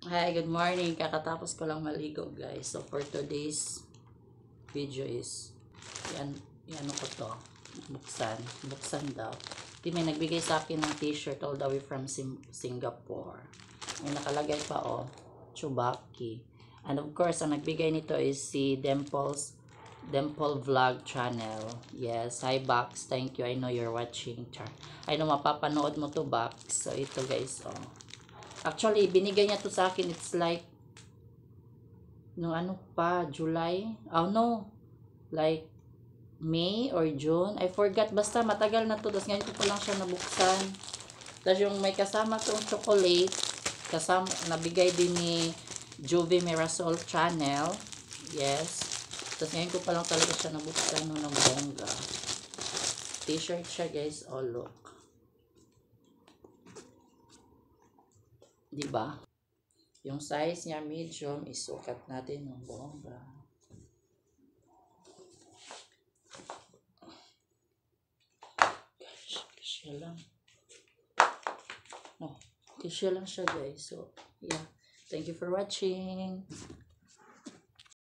Hi, good morning. Kakatapos ko lang maligo, guys. So, for today's video is, yan, ano ko to, buksan daw. May nagbigay sa akin ng t-shirt all the way from Singapore. May nakalagay pa, oh, Chubaki. And of course, ang nagbigay nito is si Dimple Vlog Channel. Yes, hi Box, thank you. I know you're watching. I know mapapanood mo to, Box. So, ito guys, oh. Actually, binigay niya to sa akin. It's like, no ano pa, July? Oh no, like, May or June. I forgot. Basta matagal na to. Tapos ngayon ko pa lang siya nabuksan. Tapos yung may kasama tong chocolate. Kasama, nabigay din ni Juvie Mirasol Channel. Yes. Tapos ngayon ko pa lang talaga siya nabuksan ng bongga. T-shirt siya guys. Oh look. Diba? Yung size niya medium, isukat natin ng bongga. Kasya lang. Oh, kasya lang siya guys. So, yeah. Thank you for watching.